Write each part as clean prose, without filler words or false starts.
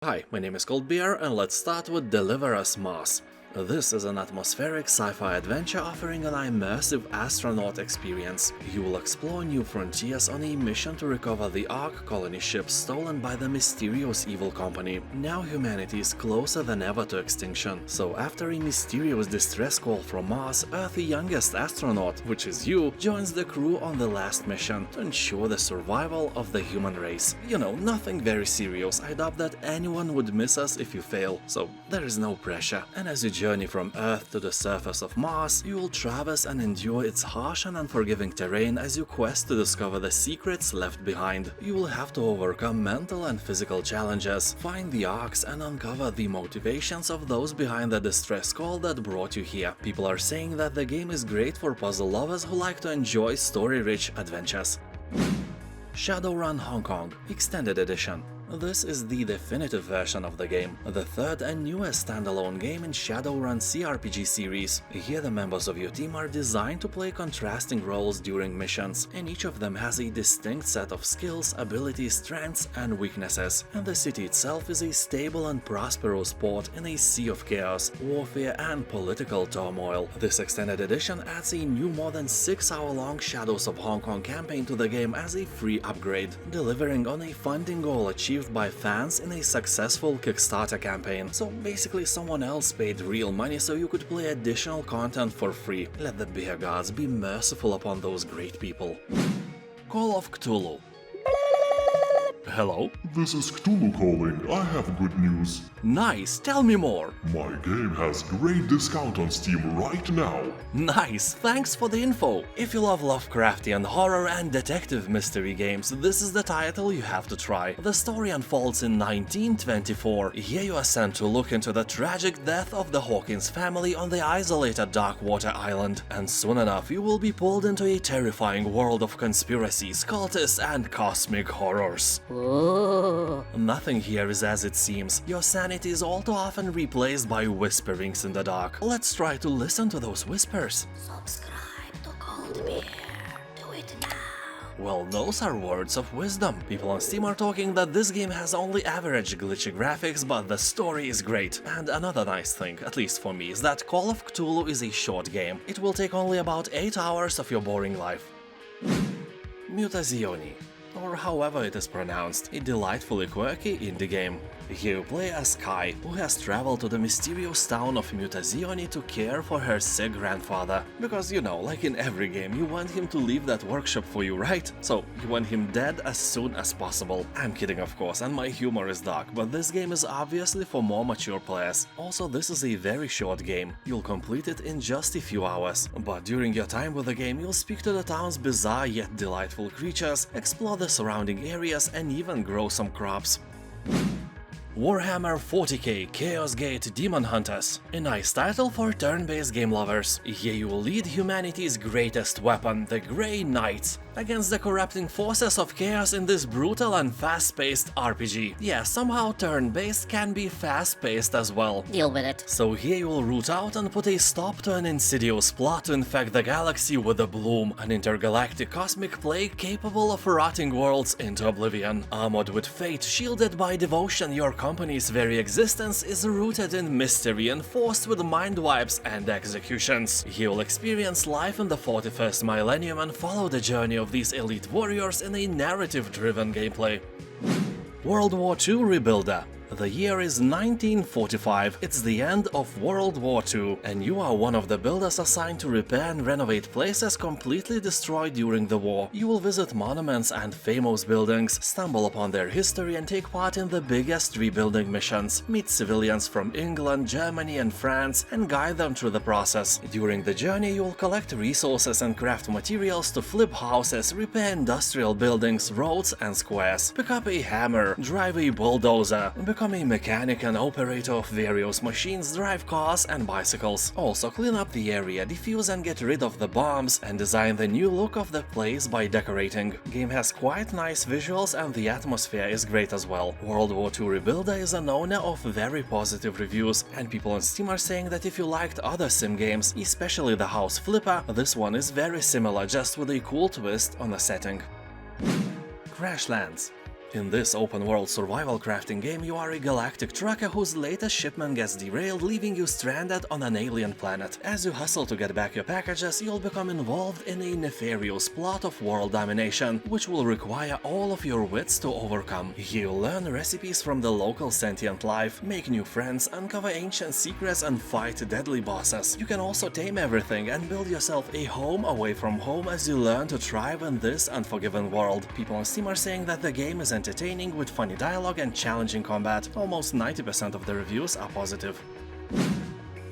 Hi, my name is Coldbeer and let's start with Deliver Us Mars. This is an atmospheric sci-fi adventure offering an immersive astronaut experience. You will explore new frontiers on a mission to recover the Ark colony ship stolen by the mysterious evil company. Now humanity is closer than ever to extinction, so after a mysterious distress call from Mars, Earth's youngest astronaut, which is you, joins the crew on the last mission to ensure the survival of the human race. You know, nothing very serious. I doubt that anyone would miss us if you fail, so there is no pressure. And as you journey from Earth to the surface of Mars, you will traverse and endure its harsh and unforgiving terrain as you quest to discover the secrets left behind. You will have to overcome mental and physical challenges, find the Arks and uncover the motivations of those behind the distress call that brought you here. People are saying that the game is great for puzzle lovers who like to enjoy story-rich adventures. Shadowrun Hong Kong Extended Edition. This is the definitive version of the game, the third and newest standalone game in Shadowrun CRPG series. Here the members of your team are designed to play contrasting roles during missions, and each of them has a distinct set of skills, abilities, strengths and weaknesses. And the city itself is a stable and prosperous port in a sea of chaos, warfare and political turmoil. This extended edition adds a new more than 6-hour-long Shadows of Hong Kong campaign to the game as a free upgrade, delivering on a funding goal achieved by fans in a successful Kickstarter campaign. So basically someone else paid real money so you could play additional content for free. Let the beer gods be merciful upon those great people. Call of Cthulhu. Hello? This is Cthulhu calling. I have good news. Nice, tell me more. My game has great discount on Steam right now. Nice, thanks for the info. If you love Lovecraftian horror and detective mystery games, this is the title you have to try. The story unfolds in 1924. Here you are sent to look into the tragic death of the Hawkins family on the isolated Darkwater Island. And soon enough you will be pulled into a terrifying world of conspiracies, cultists and cosmic horrors. Ooh. Nothing here is as it seems. Your sanity is all too often replaced by whisperings in the dark. Let's try to listen to those whispers. Subscribe to Cold Beer. Do it now. Well, those are words of wisdom. People on Steam are talking that this game has only average glitchy graphics, but the story is great. And another nice thing, at least for me, is that Call of Cthulhu is a short game. It will take only about 8 hours of your boring life. Mutazione, or however it is pronounced, a delightfully quirky indie game. Here you play as Kai, who has traveled to the mysterious town of Mutazione to care for her sick grandfather. Because, you know, like in every game, you want him to leave that workshop for you, right? So, you want him dead as soon as possible. I'm kidding, of course, and my humor is dark, but this game is obviously for more mature players. Also, this is a very short game. You'll complete it in just a few hours. But during your time with the game, you'll speak to the town's bizarre yet delightful creatures, explore the surrounding areas, and even grow some crops. Warhammer 40k Chaos Gate Daemonhunters, a nice title for turn-based game lovers. Here you will lead humanity's greatest weapon, the Grey Knights, against the corrupting forces of chaos in this brutal and fast-paced RPG. Yeah, somehow turn-based can be fast-paced as well. Deal with it. So here you will root out and put a stop to an insidious plot to infect the galaxy with the Bloom, an intergalactic cosmic plague capable of rotting worlds into oblivion. Armored with fate, shielded by devotion, your company's very existence is rooted in mystery and forced with mind wipes and executions. You will experience life in the 41st millennium and follow the journey of these elite warriors in a narrative-driven gameplay. World War II Rebuilder. The year is 1945, it's the end of World War II, and you are one of the builders assigned to repair and renovate places completely destroyed during the war. You will visit monuments and famous buildings, stumble upon their history and take part in the biggest rebuilding missions, meet civilians from England, Germany and France, and guide them through the process. During the journey you will collect resources and craft materials to flip houses, repair industrial buildings, roads and squares, pick up a hammer, drive a bulldozer, become a mechanic and operator of various machines, drive cars and bicycles. Also clean up the area, defuse and get rid of the bombs, and design the new look of the place by decorating. Game has quite nice visuals and the atmosphere is great as well. World War II Rebuilder is an owner of very positive reviews, and people on Steam are saying that if you liked other sim games, especially the House Flipper, this one is very similar, just with a cool twist on the setting. Crashlands. In this open-world survival crafting game, you are a galactic trucker whose latest shipment gets derailed, leaving you stranded on an alien planet. As you hustle to get back your packages, you'll become involved in a nefarious plot of world domination, which will require all of your wits to overcome. You'll learn recipes from the local sentient life, make new friends, uncover ancient secrets, and fight deadly bosses. You can also tame everything and build yourself a home away from home as you learn to thrive in this unforgiving world. People on Steam are saying that the game is entertaining with funny dialogue and challenging combat. Almost 90% of the reviews are positive.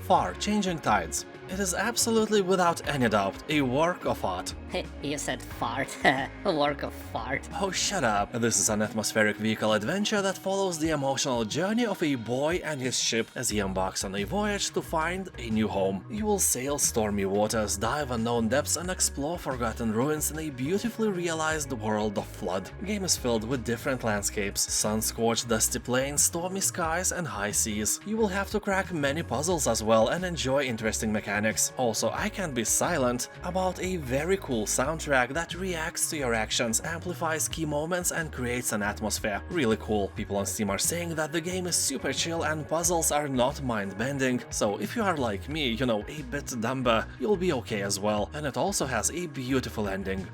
Far Changing Tides. It is absolutely without any doubt a work of art. You said fart. A work of fart. Oh, shut up. This is an atmospheric vehicle adventure that follows the emotional journey of a boy and his ship as he embarks on a voyage to find a new home. You will sail stormy waters, dive unknown depths, and explore forgotten ruins in a beautifully realized world of flood. The game is filled with different landscapes, sun-scorched dusty plains, stormy skies, and high seas. You will have to crack many puzzles as well and enjoy interesting mechanics. Also, I can't be silent about a very cool soundtrack that reacts to your actions, amplifies key moments, and creates an atmosphere. Really cool. People on Steam are saying that the game is super chill and puzzles are not mind-bending, so if you are like me, you know, a bit dumber, you'll be okay as well. And it also has a beautiful ending.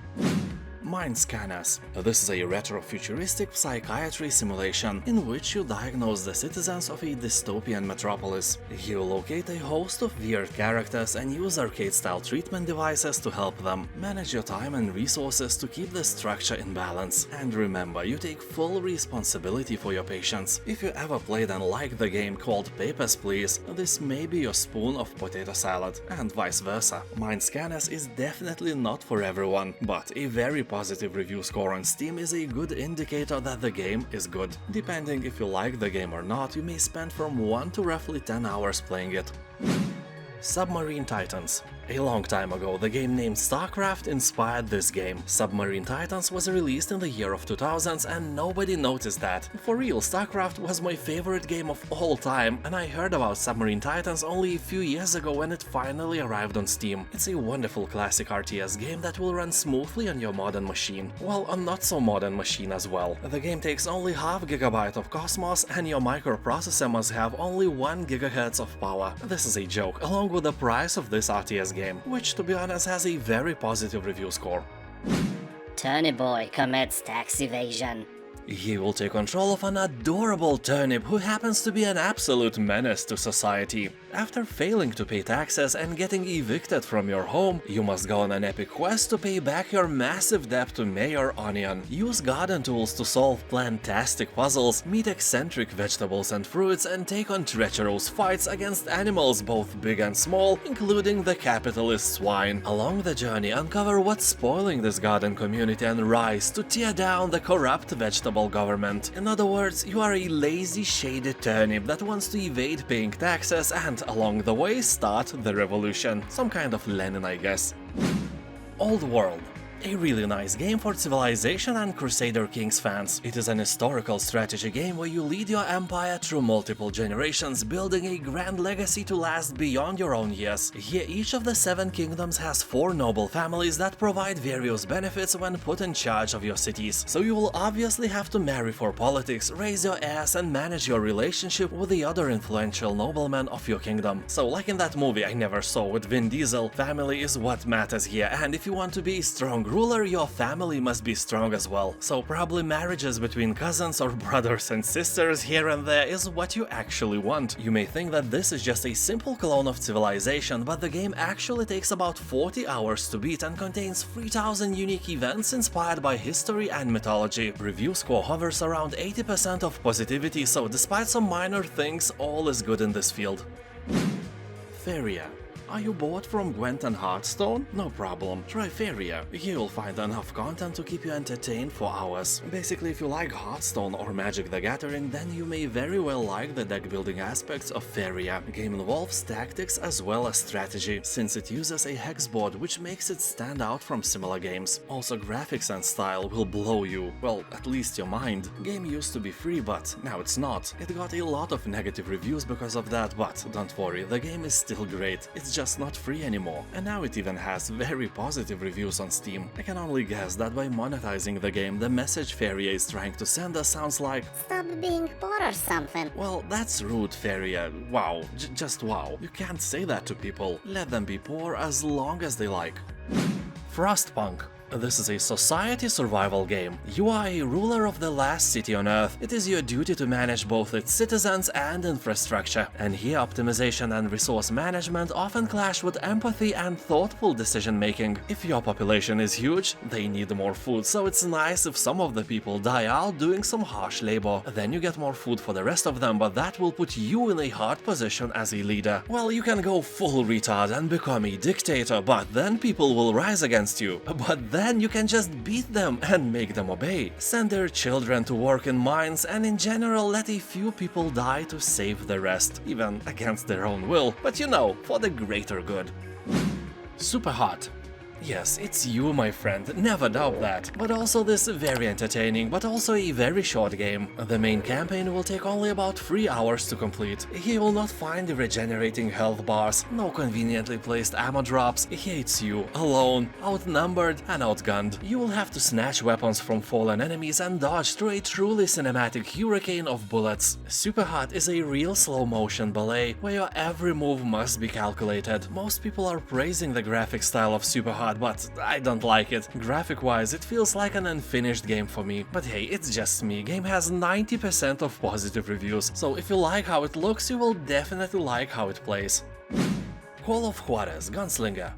Mind Scanners. This is a retro-futuristic psychiatry simulation in which you diagnose the citizens of a dystopian metropolis. You locate a host of weird characters and use arcade-style treatment devices to help them. Manage your time and resources to keep the structure in balance. And remember, you take full responsibility for your patients. If you ever played and liked the game called Papers, Please, this may be your spoon of potato salad, and vice versa. Mind Scanners is definitely not for everyone, but a very positive review score on Steam is a good indicator that the game is good. Depending if you like the game or not, you may spend from 1 to roughly 10 hours playing it. Submarine Titans. A long time ago, the game named StarCraft inspired this game. Submarine Titans was released in the year of 2000s and nobody noticed that. For real, StarCraft was my favorite game of all time, and I heard about Submarine Titans only a few years ago when it finally arrived on Steam. It's a wonderful classic RTS game that will run smoothly on your modern machine. Well, a not so modern machine as well. The game takes only half gigabyte of Cosmos and your microprocessor must have only 1 GHz of power. This is a joke, along with the price of this RTS game, which to be honest has a very positive review score. Turnip boy commits tax evasion. He will take control of an adorable turnip who happens to be an absolute menace to society. After failing to pay taxes and getting evicted from your home, you must go on an epic quest to pay back your massive debt to Mayor Onion. Use garden tools to solve plantastic puzzles, meet eccentric vegetables and fruits, and take on treacherous fights against animals both big and small, including the capitalist swine. Along the journey, uncover what's spoiling this garden community and rise to tear down the corrupt vegetable government. In other words, you are a lazy, shady turnip that wants to evade paying taxes and, along the way, start the revolution. Some kind of Lenin, I guess. Old World. A really nice game for Civilization and Crusader Kings fans. It is an historical strategy game where you lead your empire through multiple generations, building a grand legacy to last beyond your own years. Here, each of the 7 kingdoms has 4 noble families that provide various benefits when put in charge of your cities. So you will obviously have to marry for politics, raise your heirs, and manage your relationship with the other influential noblemen of your kingdom. So like in that movie I never saw with Vin Diesel, family is what matters here, and if you want to be a strong ruler, your family must be strong as well. So probably marriages between cousins or brothers and sisters here and there is what you actually want. You may think that this is just a simple clone of Civilization, but the game actually takes about 40 hours to beat and contains 3000 unique events inspired by history and mythology. Review score hovers around 80% of positivity, so despite some minor things, all is good in this field. Faeria. Are you bored from Gwent and Hearthstone? No problem, try Faeria. You'll find enough content to keep you entertained for hours. Basically, if you like Hearthstone or Magic the Gathering, then you may very well like the deck building aspects of Faeria. The game involves tactics as well as strategy, since it uses a hex board which makes it stand out from similar games. Also, graphics and style will blow you, well, at least your mind. The game used to be free, but now it's not. It got a lot of negative reviews because of that, but don't worry, the game is still great. It's just just not free anymore, and now it even has very positive reviews on Steam. I can only guess that by monetizing the game, the message Faeria is trying to send us sounds like, Stop being poor or something. well, that's rude, Faeria. Wow, just wow. You can't say that to people. Let them be poor as long as they like. Frostpunk. This is a society survival game. You are a ruler of the last city on Earth. It is your duty to manage both its citizens and infrastructure. And here optimization and resource management often clash with empathy and thoughtful decision making. If your population is huge, they need more food, so it's nice if some of the people die out doing some harsh labor. Then you get more food for the rest of them, but that will put you in a hard position as a leader. Well, you can go full retard and become a dictator, but then people will rise against you. But then you can just beat them and make them obey. Send their children to work in mines and in general let a few people die to save the rest, even against their own will, but you know, for the greater good. SUPERHOT. Yes, it's you, my friend, never doubt that. But also this very entertaining, but also a very short game. The main campaign will take only about 3 hours to complete. He will not find the regenerating health bars, no conveniently placed ammo drops. He hates you, alone, outnumbered and outgunned. You will have to snatch weapons from fallen enemies and dodge through a truly cinematic hurricane of bullets. SUPERHOT is a real slow-motion ballet, where your every move must be calculated. Most people are praising the graphic style of SUPERHOT, but I don't like it. Graphic-wise, it feels like an unfinished game for me. But hey, it's just me. Game has 90% of positive reviews, so if you like how it looks, you will definitely like how it plays. Call of Juarez, Gunslinger.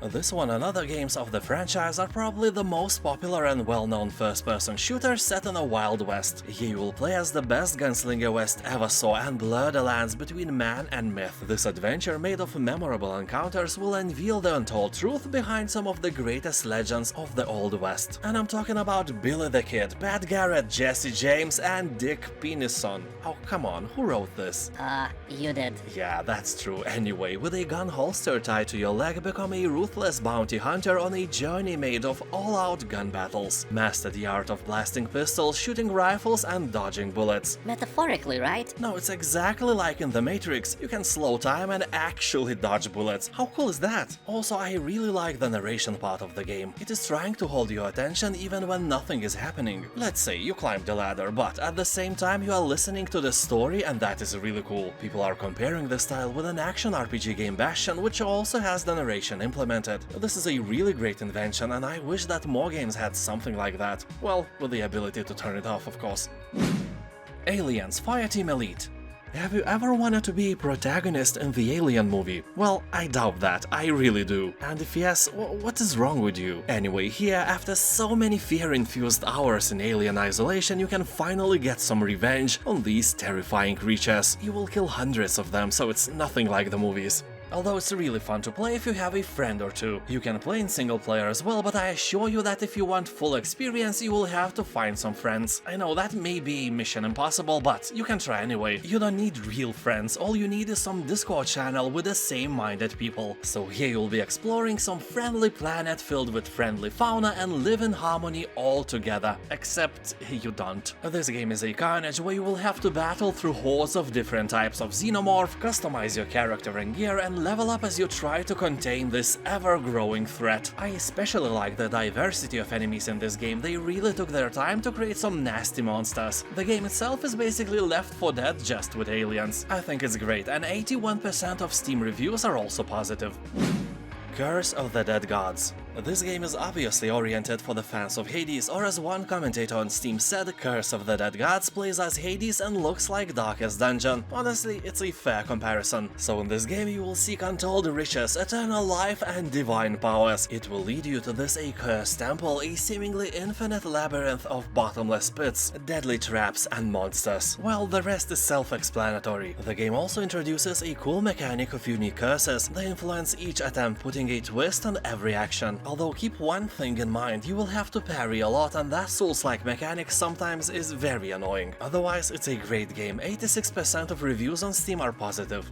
This one and other games of the franchise are probably the most popular and well-known first-person shooters set in a Wild West. Here you will play as the best gunslinger West ever saw and blur the lines between man and myth. This adventure made of memorable encounters will unveil the untold truth behind some of the greatest legends of the Old West. And I'm talking about Billy the Kid, Pat Garrett, Jesse James and Dick Penison. Oh, come on, who wrote this? You did. Yeah, that's true. Anyway, with a gun holster tied to your leg, become a ruthless bounty hunter on a journey made of all-out gun battles. Master the art of blasting pistols, shooting rifles and dodging bullets. Metaphorically, right? No, it's exactly like in The Matrix. You can slow time and actually dodge bullets. How cool is that? Also, I really like the narration part of the game. It is trying to hold your attention even when nothing is happening. Let's say you climb the ladder, but at the same time you are listening to the story, and that is really cool. People are comparing this style with an action RPG game Bastion, which also has the narration implemented. This is a really great invention, and I wish that more games had something like that. Well, with the ability to turn it off, of course. Aliens Fireteam Elite. Have you ever wanted to be a protagonist in the Alien movie? Well, I doubt that, I really do. And if yes, what is wrong with you? Anyway, here, after so many fear-infused hours in alien isolation, you can finally get some revenge on these terrifying creatures. You will kill hundreds of them, so it's nothing like the movies. Although it's really fun to play if you have a friend or two. You can play in single player as well, but I assure you that if you want full experience, you will have to find some friends. I know that may be mission impossible, but you can try anyway. You don't need real friends, all you need is some Discord channel with the same-minded people. So here you'll be exploring some friendly planet filled with friendly fauna and live in harmony all together. Except you don't. This game is a carnage where you will have to battle through hordes of different types of xenomorph, customize your character and gear, and level up as you try to contain this ever-growing threat. I especially like the diversity of enemies in this game. They really took their time to create some nasty monsters. The game itself is basically Left 4 Dead just with aliens. I think it's great, and 81% of Steam reviews are also positive. Curse of the Dead Gods. This game is obviously oriented for the fans of Hades, or as one commentator on Steam said, Curse of the Dead Gods plays as Hades and looks like Darkest Dungeon. Honestly, it's a fair comparison. So in this game you will seek untold riches, eternal life and divine powers. It will lead you to this accursed temple, a seemingly infinite labyrinth of bottomless pits, deadly traps and monsters. Well, the rest is self-explanatory. The game also introduces a cool mechanic of unique curses. They influence each attempt, putting a twist on every action. Although keep one thing in mind, you will have to parry a lot, and that Souls-like mechanic sometimes is very annoying. Otherwise, it's a great game. 86% of reviews on Steam are positive.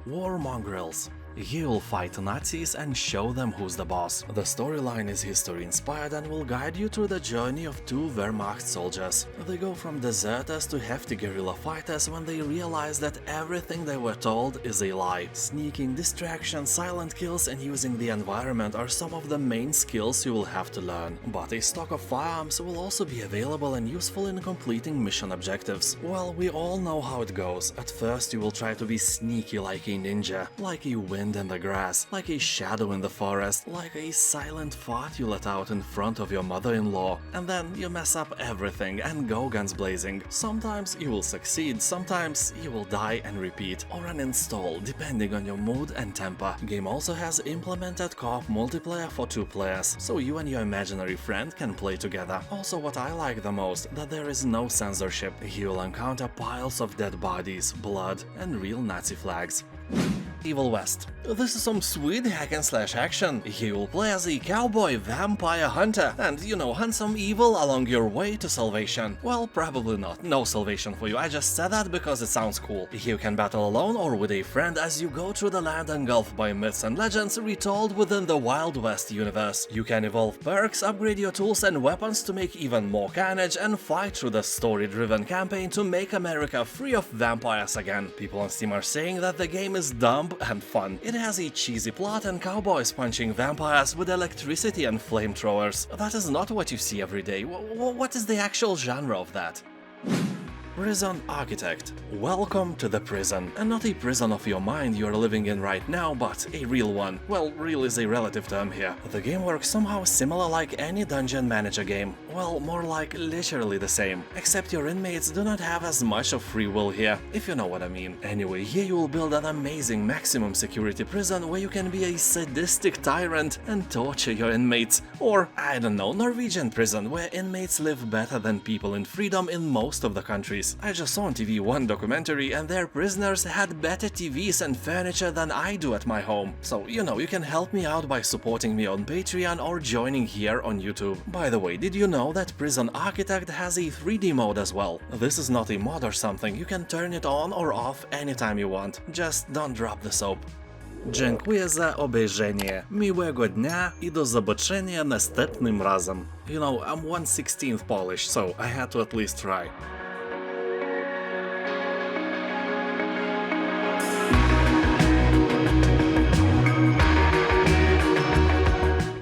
War Mongrels. Here you'll fight Nazis and show them who's the boss. The storyline is history-inspired and will guide you through the journey of two Wehrmacht soldiers. They go from deserters to hefty guerrilla fighters when they realize that everything they were told is a lie. Sneaking, distraction, silent kills and using the environment are some of the main skills you will have to learn. But a stock of firearms will also be available and useful in completing mission objectives. Well, we all know how it goes. At first you will try to be sneaky like a ninja, like a wind in the grass, like a shadow in the forest, like a silent fart you let out in front of your mother-in-law, and then you mess up everything and go guns blazing. Sometimes you will succeed, sometimes you will die and repeat, or uninstall, depending on your mood and temper. Game also has implemented co-op multiplayer for 2 players, so you and your imaginary friend can play together. Also, what I like the most, that there is no censorship. You'll encounter piles of dead bodies, blood, and real Nazi flags. Evil West. This is some sweet hack-and-slash action. Here you'll play as a cowboy vampire hunter and, hunt some evil along your way to salvation. Well, probably not. No salvation for you. I just said that because it sounds cool. Here you can battle alone or with a friend as you go through the land engulfed by myths and legends retold within the Wild West universe. You can evolve perks, upgrade your tools and weapons to make even more carnage, and fight through the story-driven campaign to make America free of vampires again. People on Steam are saying that the game is dumb and fun. It has a cheesy plot and cowboys punching vampires with electricity and flamethrowers. That is not what you see every day. What is the actual genre of that? Prison Architect. Welcome to the prison. And not a prison of your mind you're living in right now, but a real one. Well, real is a relative term here. The game works somehow similar like any dungeon manager game. Well, more like literally the same. Except your inmates do not have as much of free will here, if you know what I mean. Anyway, here you will build an amazing maximum security prison where you can be a sadistic tyrant and torture your inmates. Or, I don't know, Norwegian prison, where inmates live better than people in freedom in most of the countries. I just saw on TV one documentary and their prisoners had better TVs and furniture than I do at my home. So, you can help me out by supporting me on Patreon or joining here on YouTube. By the way, did you know that Prison Architect has a 3D mode as well? This is not a mod or something, you can turn it on or off anytime you want. Just don't drop the soap. Dziękuję za obejrzenie. Miłego dnia I do zobaczenia następnym razem. I'm 1/16 Polish, so I had to at least try.